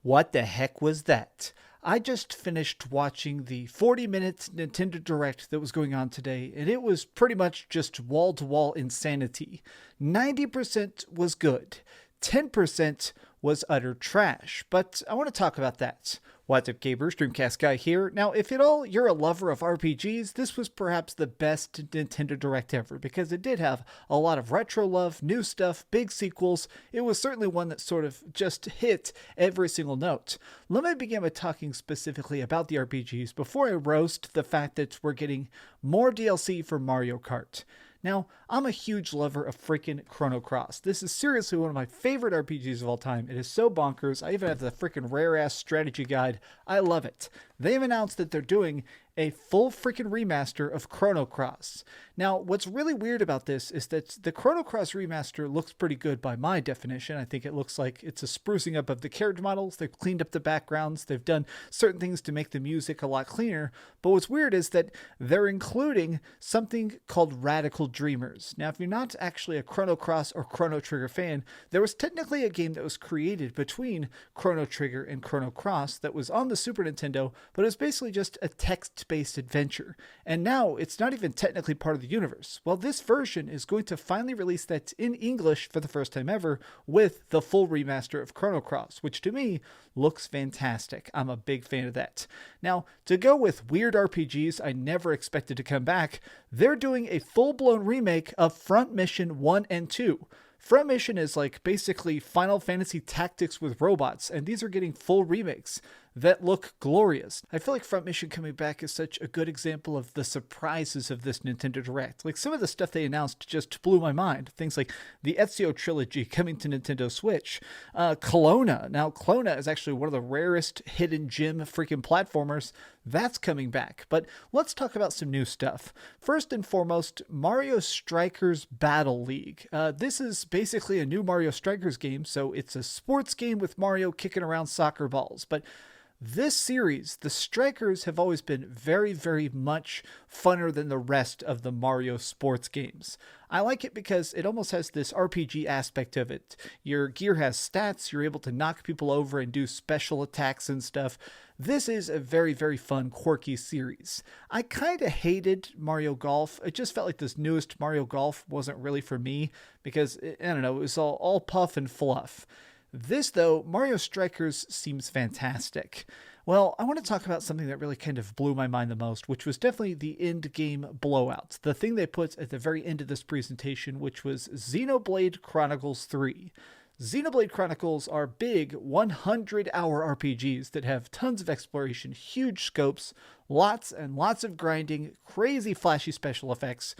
What the heck was that? I just finished watching the 40-minute Nintendo Direct that was going on today, and it was pretty much just wall to wall insanity. 90% was good, 10% was utter trash, but I want to talk about that. What's up, gamers? DreamcastGuy here. Now, if at all you're a lover of RPGs, this was perhaps the best Nintendo Direct ever, because it did have a lot of retro love, new stuff, big sequels. It was certainly one that sort of just hit every single note. Let me begin by talking specifically about the RPGs before I roast the fact that we're getting more DLC for Mario Kart. Now, I'm a huge lover of freaking Chrono Cross. This is seriously one of my favorite RPGs of all time. It is so bonkers. I even have the freaking rare-ass strategy guide. I love it. They've announced that they're doing a full freaking remaster of Chrono Cross. Now, what's really weird about this is that the Chrono Cross remaster looks pretty good by my definition. I think it looks like it's a sprucing up of the character models. They've cleaned up the backgrounds. They've done certain things to make the music a lot cleaner. But what's weird is that they're including something called Radical Dreamers. Now, if you're not actually a Chrono Cross or Chrono Trigger fan, there was technically a game that was created between Chrono Trigger and Chrono Cross that was on the Super Nintendo, but it was basically just a text-based adventure. And now it's not even technically part of the universe. Well, this version is going to finally release that in English for the first time ever with the full remaster of Chrono Cross, which to me looks fantastic. I'm a big fan of that. Now, to go with weird RPGs I never expected to come back, they're doing a full-blown remake of Front Mission 1 and 2. Front Mission is like basically Final Fantasy Tactics with robots, and these are getting full remakes that look glorious. I feel like Front Mission coming back is such a good example of the surprises of this Nintendo Direct. Like, some of the stuff they announced just blew my mind. Things like the Ezio trilogy coming to Nintendo Switch. Kelowna. Now, Kelowna is actually one of the rarest hidden gem freaking platformers. That's coming back. But let's talk about some new stuff. First and foremost, Mario Strikers Battle League. This is basically a new Mario Strikers game, so it's a sports game with Mario kicking around soccer balls. But this series, the Strikers have always been very, very much funner than the rest of the Mario sports games. I like it because it almost has this RPG aspect of it. Your gear has stats, you're able to knock people over and do special attacks and stuff. This is a very, very fun, quirky series. I kind of hated Mario Golf. It just felt like this newest Mario Golf wasn't really for me because, I don't know, it was all puff and fluff. This, though, Mario Strikers seems fantastic. Well, I want to talk about something that really kind of blew my mind the most, which was definitely the end game blowout. The thing they put at the very end of this presentation, which was Xenoblade Chronicles 3. Xenoblade Chronicles are big 100-hour RPGs that have tons of exploration, huge scopes, lots and lots of grinding, crazy flashy special effects.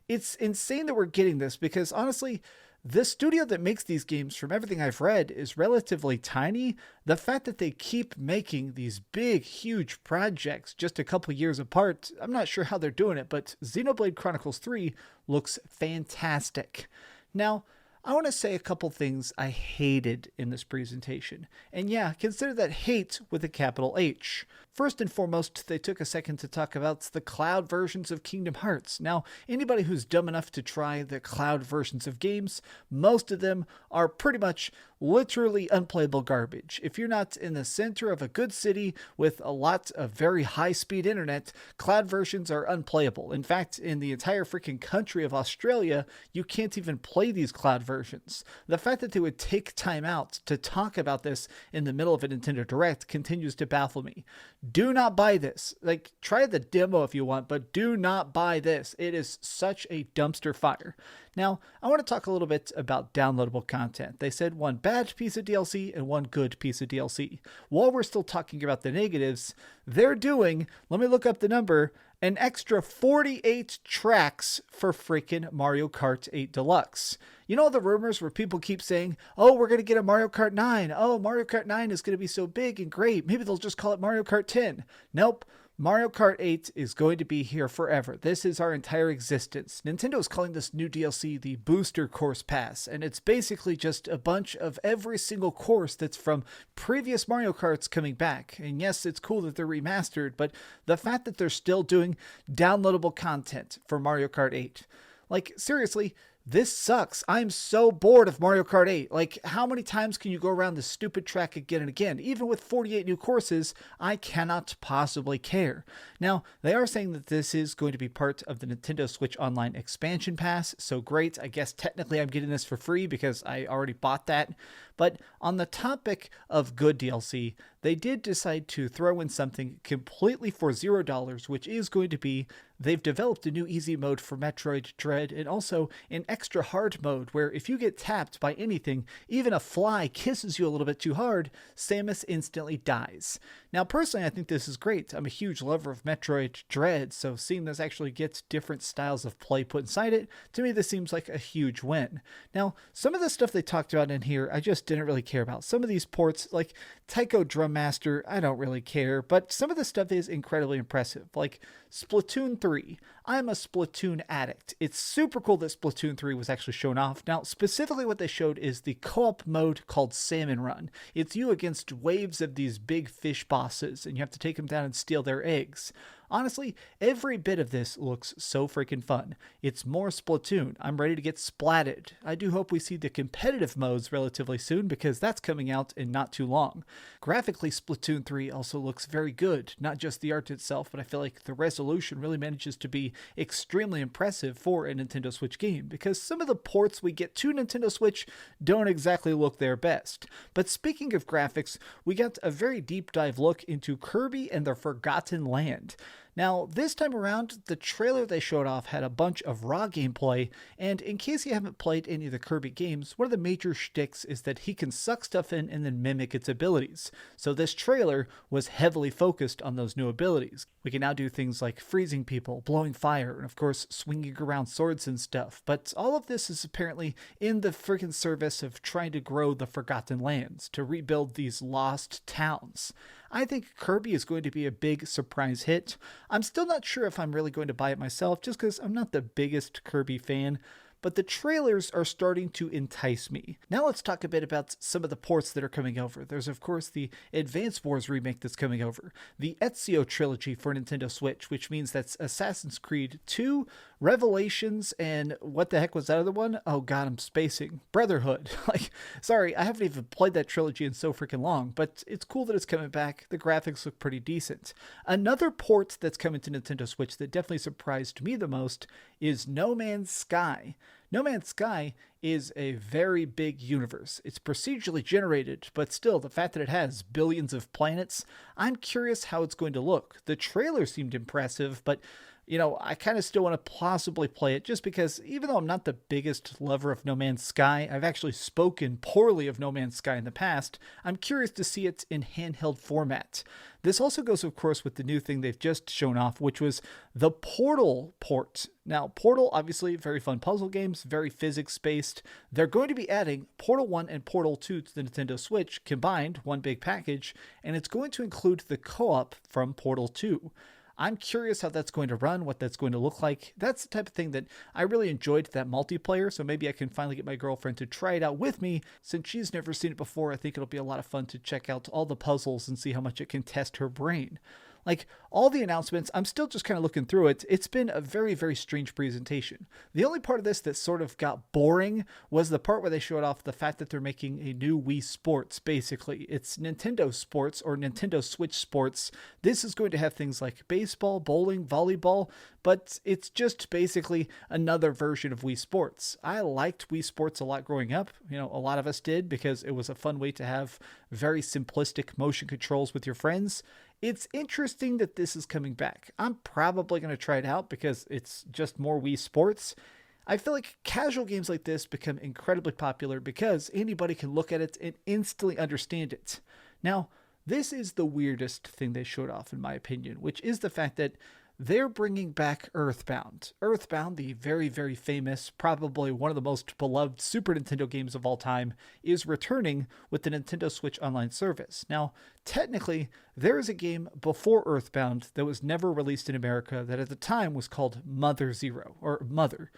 It's insane that we're getting this because, honestly, the studio that makes these games, from everything I've read, is relatively tiny. The fact that they keep making these big, huge projects just a couple years apart, I'm not sure how they're doing it, but Xenoblade Chronicles 3 looks fantastic. Now, I want to say a couple things I hated in this presentation. And yeah, consider that hate with a capital H. First and foremost, they took a second to talk about the cloud versions of Kingdom Hearts. Now, anybody who's dumb enough to try the cloud versions of games, most of them are pretty much literally unplayable garbage. If you're not in the center of a good city with a lot of very high-speed internet, cloud versions are unplayable. In fact, in the entire freaking country of Australia, you can't even play these cloud versions. The fact that they would take time out to talk about this in the middle of a Nintendo Direct continues to baffle me. Do not buy this. Like, try the demo if you want, but do not buy this. It is such a dumpster fire. Now, I want to talk a little bit about downloadable content. They said one bad piece of DLC and one good piece of DLC. While we're still talking about the negatives, they're doing, let me look up the number, an extra 48 tracks for freaking Mario Kart 8 Deluxe. You know the rumors where people keep saying, oh, we're going to get a Mario Kart 9. Oh, Mario Kart 9 is going to be so big and great. Maybe they'll just call it Mario Kart 10. Nope. Mario Kart 8 is going to be here forever. This is our entire existence. Nintendo is calling this new DLC the Booster Course Pass, and it's basically just a bunch of every single course that's from previous Mario Karts coming back. And yes, it's cool that they're remastered, but the fact that they're still doing downloadable content for Mario Kart 8. Like, seriously, this sucks. I'm so bored of Mario Kart 8. Like, how many times can you go around this stupid track again and again? Even with 48 new courses, I cannot possibly care. Now, they are saying that this is going to be part of the Nintendo Switch Online expansion pass, so great. I guess technically I'm getting this for free because I already bought that. But on the topic of good DLC, they did decide to throw in something completely for $0, which is going to be they've developed a new easy mode for Metroid Dread and also an extra hard mode where if you get tapped by anything, even a fly kisses you a little bit too hard, Samus instantly dies. Now, personally, I think this is great. I'm a huge lover of Metroid Dread, so seeing this actually get different styles of play put inside it, to me, this seems like a huge win. Now, some of the stuff they talked about in here, I just didn't really care about. Some of these ports, like Taiko Drum Master, I don't really care, but some of the stuff is incredibly impressive. Like Splatoon 3. I'm a Splatoon addict. It's super cool that Splatoon 3 was actually shown off. Now, specifically what they showed is the co-op mode called Salmon Run. It's you against waves of these big fish bosses, and you have to take them down and steal their eggs. Honestly, every bit of this looks so freaking fun. It's more Splatoon. I'm ready to get splatted. I do hope we see the competitive modes relatively soon because that's coming out in not too long. Graphically, Splatoon 3 also looks very good. Not just the art itself, but I feel like the resolution really manages to be extremely impressive for a Nintendo Switch game because some of the ports we get to Nintendo Switch don't exactly look their best. But speaking of graphics, we got a very deep dive look into Kirby and the Forgotten Land. Now, this time around, the trailer they showed off had a bunch of raw gameplay, and in case you haven't played any of the Kirby games, one of the major shticks is that he can suck stuff in and then mimic its abilities. So this trailer was heavily focused on those new abilities. We can now do things like freezing people, blowing fire, and of course swinging around swords and stuff, but all of this is apparently in the freaking service of trying to grow the Forgotten Lands, to rebuild these lost towns. I think Kirby is going to be a big surprise hit. I'm still not sure if I'm really going to buy it myself just because I'm not the biggest Kirby fan, but the trailers are starting to entice me. Now let's talk a bit about some of the ports that are coming over. There's of course the Advance Wars remake that's coming over, the Ezio trilogy for Nintendo Switch, which means that's Assassin's Creed 2, Revelations, and what the heck was that other one? Oh god, I'm spacing. Brotherhood. Sorry, I haven't even played that trilogy in so freaking long, but it's cool that it's coming back. The graphics look pretty decent. Another port that's coming to Nintendo Switch that definitely surprised me the most is No Man's Sky. No Man's Sky is a very big universe. It's procedurally generated, but still, the fact that it has billions of planets, I'm curious how it's going to look. The trailer seemed impressive, but I kind of still want to possibly play it just because even though I'm not the biggest lover of No Man's Sky, I've actually spoken poorly of No Man's Sky in the past, I'm curious to see it in handheld format. This also goes, of course, with the new thing they've just shown off, which was the Portal port. Now, Portal, obviously, very fun puzzle games, very physics-based. They're going to be adding Portal 1 and Portal 2 to the Nintendo Switch, combined, one big package, and it's going to include the co-op from Portal 2. I'm curious how that's going to run, what that's going to look like. That's the type of thing that I really enjoyed, that multiplayer, so maybe I can finally get my girlfriend to try it out with me. Since she's never seen it before, I think it'll be a lot of fun to check out all the puzzles and see how much it can test her brain. Like, all the announcements, I'm still just kind of looking through it. It's been a very, very strange presentation. The only part of this that sort of got boring was the part where they showed off the fact that they're making a new Wii Sports, basically. It's Nintendo Sports or Nintendo Switch Sports. This is going to have things like baseball, bowling, volleyball, but it's just basically another version of Wii Sports. I liked Wii Sports a lot growing up. A lot of us did because it was a fun way to have very simplistic motion controls with your friends. It's interesting that this is coming back. I'm probably going to try it out because it's just more Wii Sports. I feel like casual games like this become incredibly popular because anybody can look at it and instantly understand it. Now, this is the weirdest thing they showed off, in my opinion, which is the fact that they're bringing back Earthbound. Earthbound, the very, very famous, probably one of the most beloved Super Nintendo games of all time, is returning with the Nintendo Switch Online service. Now, technically, there is a game before Earthbound that was never released in America that at the time was called Mother Zero, or Mother.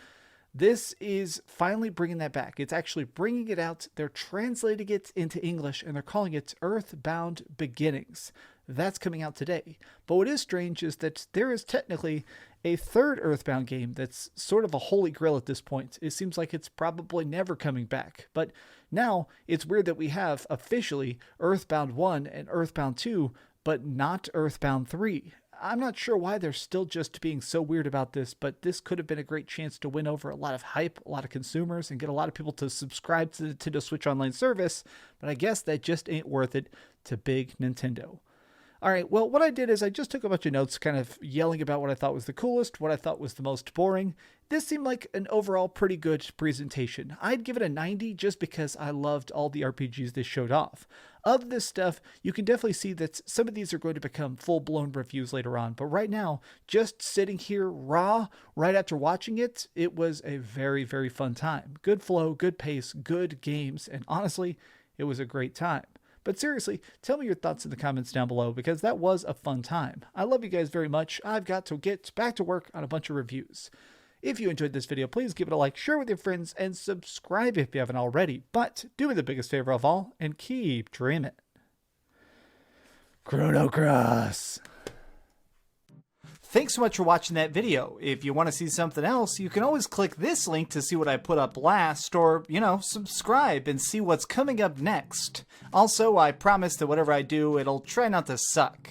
This is finally bringing that back. It's actually bringing it out. They're translating it into English, and they're calling it Earthbound Beginnings. That's coming out today. But what is strange is that there is technically a third Earthbound game that's sort of a holy grail at this point. It seems like it's probably never coming back. But now it's weird that we have officially Earthbound 1 and Earthbound 2, but not Earthbound 3. I'm not sure why they're still just being so weird about this, but this could have been a great chance to win over a lot of hype, a lot of consumers, and get a lot of people to subscribe to the Nintendo Switch Online service, but I guess that just ain't worth it to big Nintendo. All right, well, what I did is I just took a bunch of notes kind of yelling about what I thought was the coolest, what I thought was the most boring. This seemed like an overall pretty good presentation. I'd give it a 90 just because I loved all the RPGs they showed off. Of this stuff, you can definitely see that some of these are going to become full-blown reviews later on, but right now, just sitting here raw, right after watching it, it was a very, very fun time. Good flow, good pace, good games, and honestly, it was a great time. But seriously, tell me your thoughts in the comments down below because that was a fun time. I love you guys very much. I've got to get back to work on a bunch of reviews. If you enjoyed this video, please give it a like, share with your friends, and subscribe if you haven't already. But do me the biggest favor of all and keep dreaming. Chrono Cross. Thanks so much for watching that video. If you want to see something else, you can always click this link to see what I put up last, or, subscribe and see what's coming up next. Also, I promise that whatever I do, it'll try not to suck.